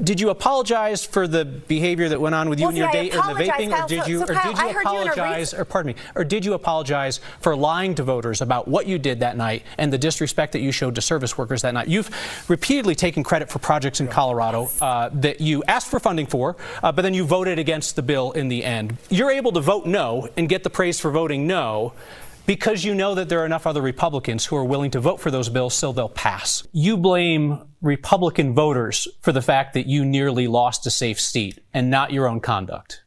Did you apologize for the behavior that went on with you and your date and the vaping, Kyle, or did you apologize, or pardon me, or did you apologize for lying to voters about what you did that night and the disrespect that you showed to service workers that night? You've repeatedly taken credit for projects in Colorado that you asked for funding for, but then you voted against the bill in the end. You're able to vote no and get the praise for voting no because you know that there are enough other Republicans who are willing to vote for those bills so they'll pass. You blame Republican voters for the fact that you nearly lost a safe seat and not your own conduct.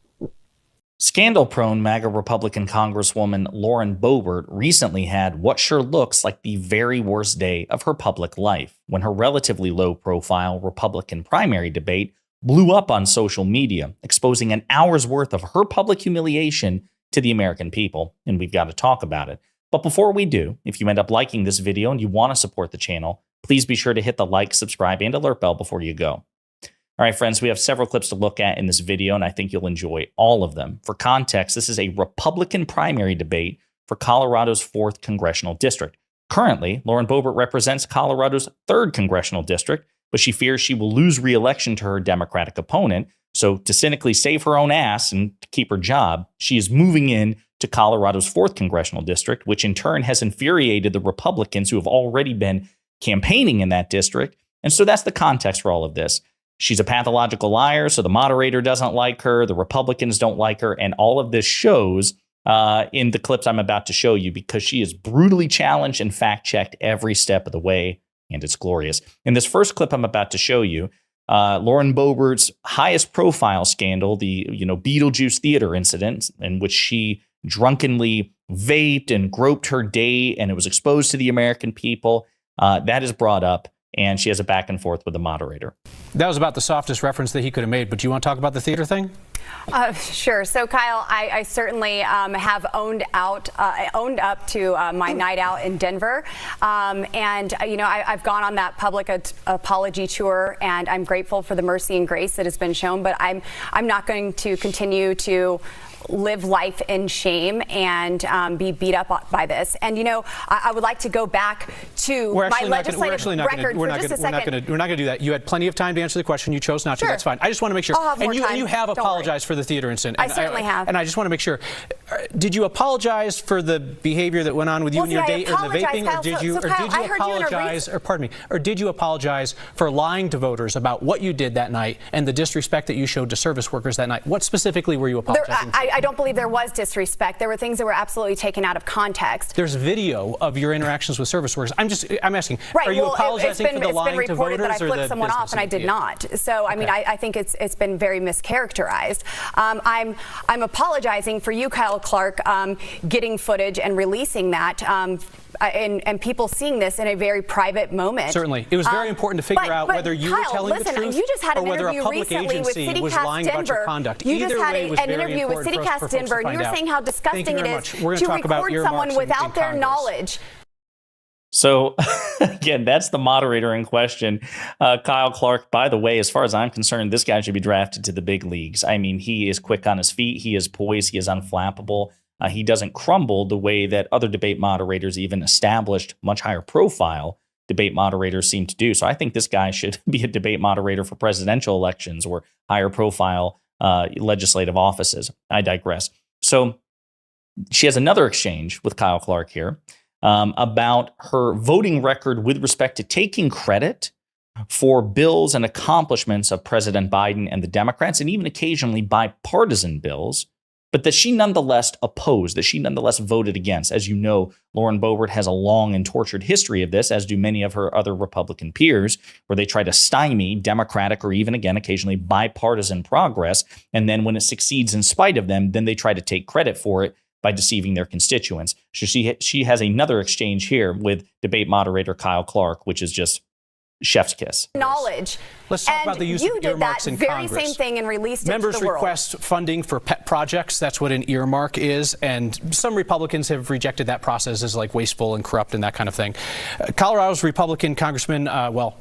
Scandal-prone MAGA Republican Congresswoman Lauren Boebert recently had what sure looks like the very worst day of her public life when her relatively low-profile Republican primary debate blew up on social media, exposing an hour's worth of her public humiliation to the American people, and we've got to talk about it. But before we do, if you end up liking this video and you want to support the channel, please be sure to hit the like, subscribe, and alert bell before you go. All right, friends, we have several clips to look at in this video, and I think you'll enjoy all of them. For context, this is a Republican primary debate for Colorado's 4th congressional district. Currently, Lauren Boebert represents Colorado's 3rd congressional district, but she fears she will lose re-election to her Democratic opponent. So to cynically save her own ass and to keep her job, she is moving in to Colorado's 4th congressional district, which in turn has infuriated the Republicans who have already been campaigning in that district. And so that's the context for all of this. She's a pathological liar, so the moderator doesn't like her, the Republicans don't like her, and all of this shows in the clips I'm about to show you because she is brutally challenged and fact-checked every step of the way, and it's glorious. In this first clip I'm about to show you, Lauren Boebert's highest profile scandal, the Beetlejuice Theater incident, in which she drunkenly vaped and groped her date, and it was exposed to the American people, that is brought up, and she has a back and forth with the moderator. That was about the softest reference that he could have made, but do you want to talk about the theater thing? Sure. So, Kyle, I certainly have owned up to my night out in Denver. And, I've gone on that public apology tour, and I'm grateful for the mercy and grace that has been shown. But I'm not going to continue to live life in shame and be beat up by this. And, I would like to go back to my legislative record for just a second. We're not going to do that. You had plenty of time to answer the question. You chose not to. Sure. That's fine. I just want to make sure. I'll have more time. And you have apologized for the theater incident. I certainly have. And I just want to make sure. Did you apologize for the behavior that went on with you and your date and the vaping, Kyle, or did you apologize for lying to voters about what you did that night and the disrespect that you showed to service workers that night? What specifically were you apologizing for? I don't believe there was disrespect. There were things that were absolutely taken out of context. There's video of your interactions with service workers. I'm asking. Right. Are you apologizing for the lying to voters, that I flipped someone off, and I did not. So I mean, I think it's been very mischaracterized. I'm apologizing for you, Kile Clark, getting footage and releasing that. And people seeing this in a very private moment. Certainly. It was very important to figure out whether you were telling the truth you just had an or whether a interview public recently with agency was lying about your conduct. You just had an interview with CityCast Denver, and you were saying how disgusting it is to record someone without their knowledge. So, again, that's the moderator in question. Kile Clark, by the way, as far as I'm concerned, this guy should be drafted to the big leagues. I mean, he is quick on his feet. He is poised. He is unflappable. He doesn't crumble the way that other debate moderators, even established, much higher profile debate moderators, seem to do. So I think this guy should be a debate moderator for presidential elections or higher profile legislative offices. I digress. So she has another exchange with Kile Clark here about her voting record with respect to taking credit for bills and accomplishments of President Biden and the Democrats, and even occasionally bipartisan bills, but that she nonetheless opposed, that she nonetheless voted against. As you know, Lauren Boebert has a long and tortured history of this, as do many of her other Republican peers, where they try to stymie Democratic or even, again, occasionally bipartisan progress. And then when it succeeds in spite of them, then they try to take credit for it by deceiving their constituents. So she has another exchange here with debate moderator Kile Clark, which is just chef's kiss. Knowledge. Let's talk about the use of earmarks in Congress. You did that very same thing and released it Members to the world. request funding for pet projects. That's what an earmark is. And some Republicans have rejected that process as like wasteful and corrupt and that kind of thing. Colorado's Republican Congressman,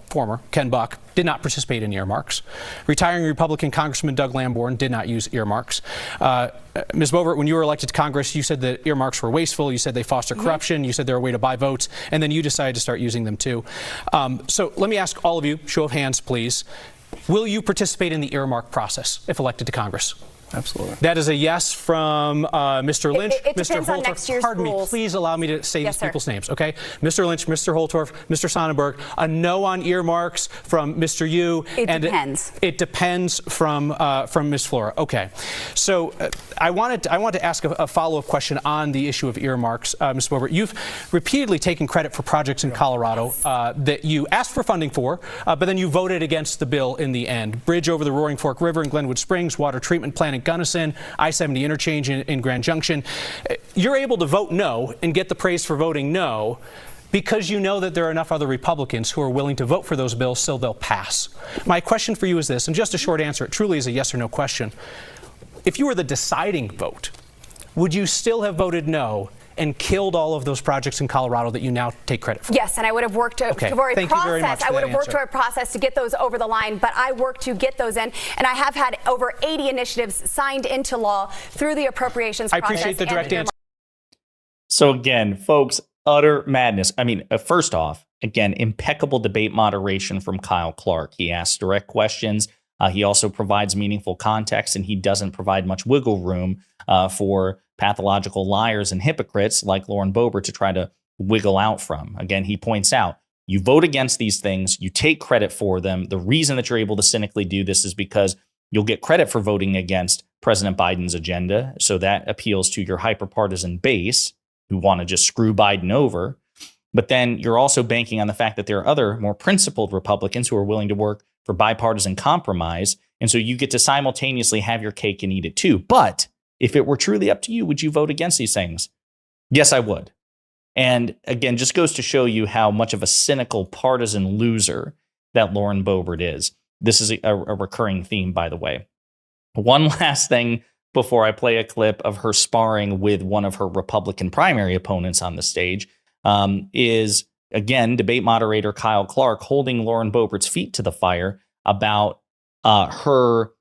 former Ken Buck, did not participate in earmarks. Retiring Republican Congressman Doug Lamborn did not use earmarks. Ms. Boebert, when you were elected to Congress, you said that earmarks were wasteful. You said they foster corruption. You said they're a way to buy votes. And then you decided to start using them too. So let me ask all of you, show of hands, please. Will you participate in the earmark process if elected to Congress? Absolutely. That is a yes from Mr. Lynch, It Mr. depends on next Holtorf. year's Pardon me, rules. please allow me to say Yes, these sir. people's names, okay? Mr. Lynch, Mr. Holtorf, Mr. Sonnenberg. A no on earmarks from Mr. Yu. It and depends. It depends from Ms. Flora. Okay. So I wanted to ask a follow-up question on the issue of earmarks, Ms. Boebert. You've repeatedly taken credit for projects in Colorado that you asked for funding for, but then you voted against the bill in the end. Bridge over the Roaring Fork River in Glenwood Springs, water treatment plant in Gunnison, I-70 interchange in Grand Junction. You're able to vote no and get the praise for voting no because you know that there are enough other Republicans who are willing to vote for those bills so they'll pass. My question for you is this, and just a short answer, it truly is a yes or no question. If you were the deciding vote, would you still have voted no and killed all of those projects in Colorado that you now take credit for? Yes, and I would have worked for a Thank you very much process. I for would that have worked answer. for a process to get those over the line, but I worked to get those in, and I have had over 80 initiatives signed into law through the appropriations I process. appreciate the direct answer. So again, folks, utter madness. I mean, first off, again, impeccable debate moderation from Kile Clark. He asks direct questions. He also provides meaningful context, and he doesn't provide much wiggle room for pathological liars and hypocrites like Lauren Boebert to try to wiggle out from. Again, he points out, you vote against these things, you take credit for them. The reason that you're able to cynically do this is because you'll get credit for voting against President Biden's agenda. So that appeals to your hyperpartisan base who want to just screw Biden over. But then you're also banking on the fact that there are other more principled Republicans who are willing to work for bipartisan compromise. And so you get to simultaneously have your cake and eat it too. But if it were truly up to you, would you vote against these things? Yes, I would. And again, just goes to show you how much of a cynical partisan loser that Lauren Boebert is. This is a recurring theme, by the way. One last thing before I play a clip of her sparring with one of her Republican primary opponents on the stage is, again, debate moderator Kile Clark holding Lauren Boebert's feet to the fire about her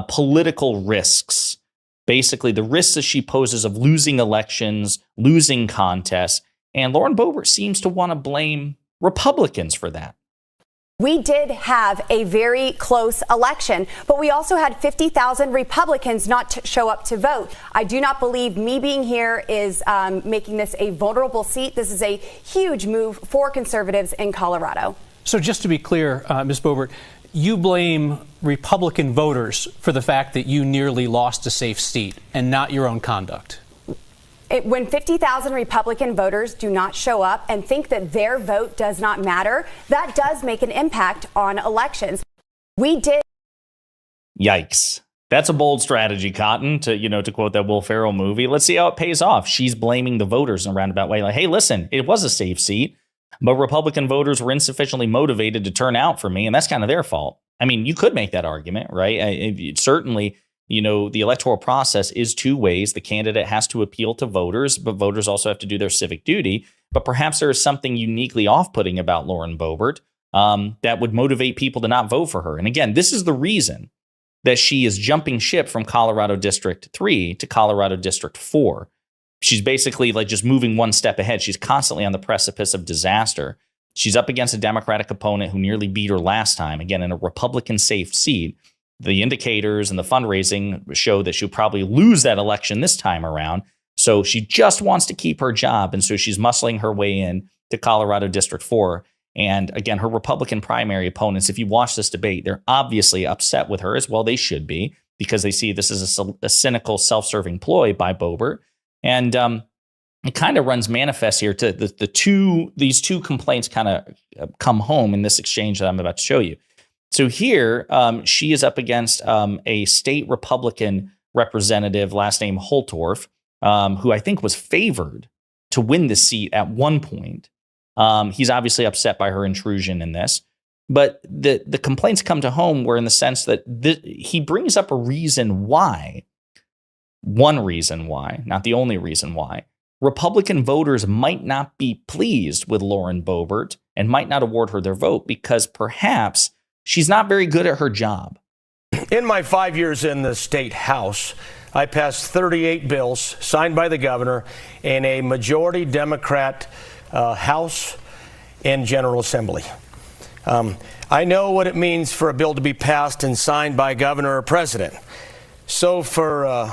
political risks. Basically, the risks that she poses of losing elections, losing contests. And Lauren Boebert seems to want to blame Republicans for that. We did have a very close election, but we also had 50,000 Republicans not show up to vote. I do not believe me being here is making this a vulnerable seat. This is a huge move for conservatives in Colorado. So just to be clear, Ms. Boebert, you blame Republican voters for the fact that you nearly lost a safe seat and not your own conduct. When 50,000 Republican voters do not show up and think that their vote does not matter, that does make an impact on elections. We did. Yikes. That's a bold strategy, Cotton, to quote that Will Ferrell movie. Let's see how it pays off. She's blaming the voters in a roundabout way. Like, hey, listen, it was a safe seat, but Republican voters were insufficiently motivated to turn out for me, and that's kind of their fault. I mean, you could make that argument, right? Certainly, the electoral process is two ways. The candidate has to appeal to voters, but voters also have to do their civic duty. But perhaps there is something uniquely off-putting about Lauren Boebert that would motivate people to not vote for her. And again, this is the reason that she is jumping ship from Colorado District 3 to Colorado District 4. She's basically like just moving one step ahead. She's constantly on the precipice of disaster. She's up against a Democratic opponent who nearly beat her last time, again, in a Republican safe seat. The indicators and the fundraising show that she'll probably lose that election this time around. So she just wants to keep her job. And so she's muscling her way in to Colorado District 4. And again, her Republican primary opponents, if you watch this debate, they're obviously upset with her, as well they should be, because they see this as a cynical, self-serving ploy by Boebert. And it kind of runs manifest here to these two complaints kind of come home in this exchange that I'm about to show you. So here, she is up against a state Republican representative, last name Holtorf, who I think was favored to win the seat at one point. He's obviously upset by her intrusion in this. But the complaints come to home where in the sense that he brings up a reason why, one reason why, not the only reason why, Republican voters might not be pleased with Lauren Boebert and might not award her their vote because perhaps she's not very good at her job. In my 5 years in the state house, I passed 38 bills signed by the governor in a majority Democrat House and General Assembly. I know what it means for a bill to be passed and signed by governor or president. So for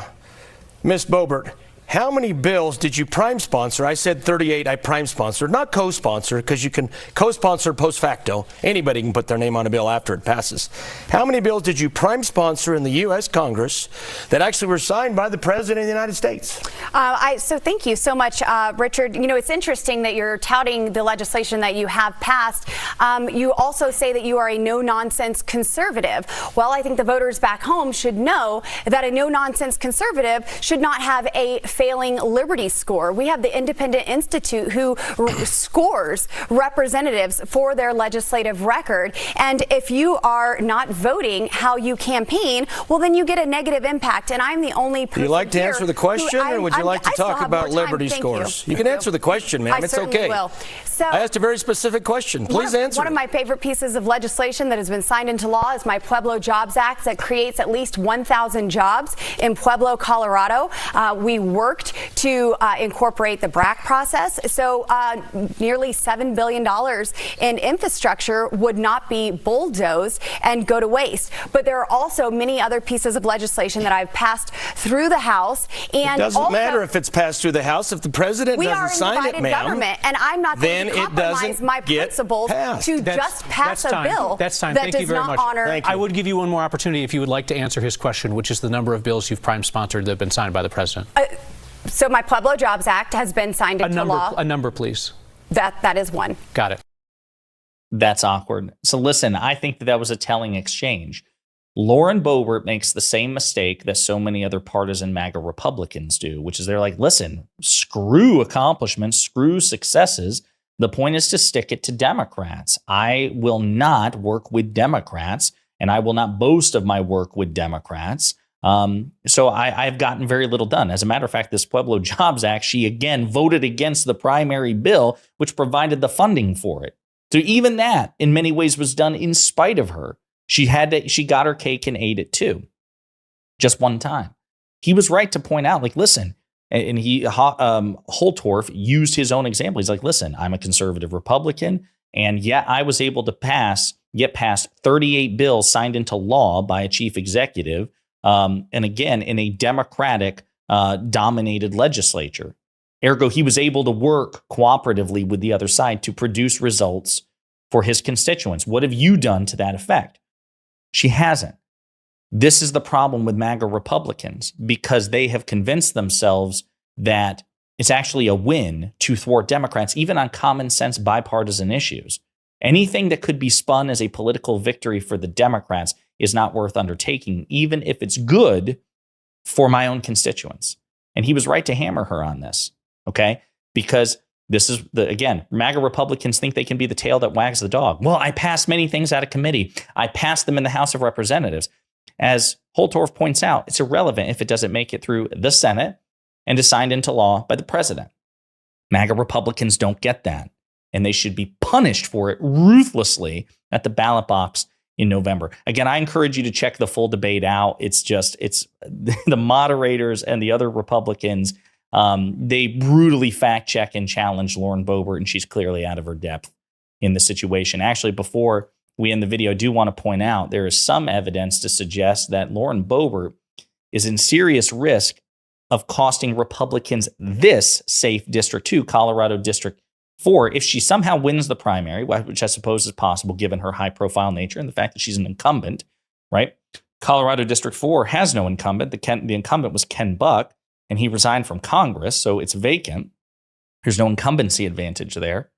Ms. Boebert, how many bills did you prime sponsor? I said 38, I prime sponsored, not co-sponsor, because you can co-sponsor post facto. Anybody can put their name on a bill after it passes. How many bills did you prime sponsor in the U.S. Congress that actually were signed by the President of the United States? So thank you so much, Richard. You know, it's interesting that you're touting the legislation that you have passed. You also say that you are a no-nonsense conservative. Well, I think the voters back home should know that a no-nonsense conservative should not have a failing Liberty score. We have the Independent Institute who scores representatives for their legislative record. And if you are not voting how you campaign, well, then you get a negative impact. And I'm the only person. You like to here answer the question, or would you like to talk about Liberty Thank scores? You You can answer the question, ma'am. I It's certainly okay. will. So, I asked a very specific question. Please answer. One of my favorite pieces of legislation that has been signed into law is my Pueblo Jobs Act that creates at least 1,000 jobs in Pueblo, Colorado. We worked to incorporate the BRAC process. So nearly $7 billion in infrastructure would not be bulldozed and go to waste. But there are also many other pieces of legislation that I've passed through the House. And it doesn't also, matter if it's passed through the House. If the president doesn't sign it, ma'am, government, and I'm not going to compromise my principles to just pass a bill that Thank does you very not much. honor. I would give you one more opportunity if you would like to answer his question, which is the number of bills you've prime sponsored that have been signed by the president. So my Pueblo Jobs Act has been signed into law. A number, please. That is one. Got it. That's awkward. So listen, I think that was a telling exchange. Lauren Boebert makes the same mistake that so many other partisan MAGA Republicans do, which is they're like, listen, screw accomplishments, screw successes. The point is to stick it to Democrats. I will not work with Democrats, and I will not boast of my work with Democrats. So I've gotten very little done. As a matter of fact, this Pueblo Jobs Act, she again voted against the primary bill, which provided the funding for it. So even that, in many ways, was done in spite of her. She got her cake and ate it too, just one time. He was right to point out, like, listen, and Holtorf used his own example. He's like, listen, I'm a conservative Republican, and yet I was able to get past 38 bills signed into law by a chief executive. And again, in a Democratic dominated legislature. Ergo, he was able to work cooperatively with the other side to produce results for his constituents. What have you done to that effect? She hasn't. This is the problem with MAGA Republicans, because they have convinced themselves that it's actually a win to thwart Democrats, even on common sense bipartisan issues. Anything that could be spun as a political victory for the Democrats is not worth undertaking, even if it's good for my own constituents. And he was right to hammer her on this, okay? Because this is, again, MAGA Republicans think they can be the tail that wags the dog. Well, I passed many things out of committee. I passed them in the House of Representatives. As Holtorf points out, it's irrelevant if it doesn't make it through the Senate and is signed into law by the president. MAGA Republicans don't get that, and they should be punished for it ruthlessly at the ballot box in November. Again, I encourage you to check the full debate out. It's the moderators and the other Republicans, they brutally fact check and challenge Lauren Boebert, and she's clearly out of her depth in the situation. Actually, before we end the video, I do want to point out there is some evidence to suggest that Lauren Boebert is in serious risk of costing Republicans this safe District 2, Colorado District 4, if she somehow wins the primary, which I suppose is possible given her high-profile nature and the fact that she's an incumbent, right? Colorado District 4 has no incumbent. The incumbent was Ken Buck, and he resigned from Congress, so it's vacant. There's no incumbency advantage there.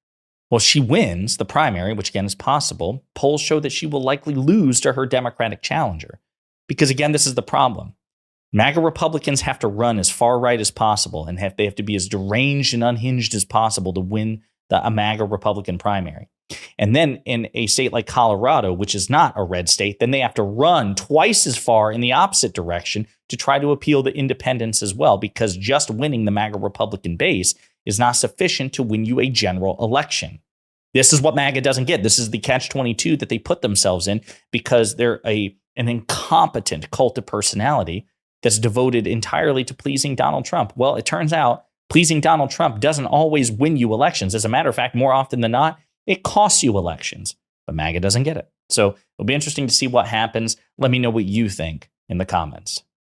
Well, she wins the primary, which again is possible. Polls show that she will likely lose to her Democratic challenger. Because again, this is the problem. MAGA Republicans have to run as far right as possible, and they have to be as deranged and unhinged as possible to win a MAGA Republican primary. And then in a state like Colorado, which is not a red state, then they have to run twice as far in the opposite direction to try to appeal to independents as well, because just winning the MAGA Republican base is not sufficient to win you a general election. This is what MAGA doesn't get. This is the catch-22 that they put themselves in because they're an incompetent cult of personality that's devoted entirely to pleasing Donald Trump. Well, it turns out pleasing Donald Trump doesn't always win you elections. As a matter of fact, more often than not, it costs you elections. but MAGA doesn't get it. So it'll be interesting to see what happens. Let me know what you think in the comments.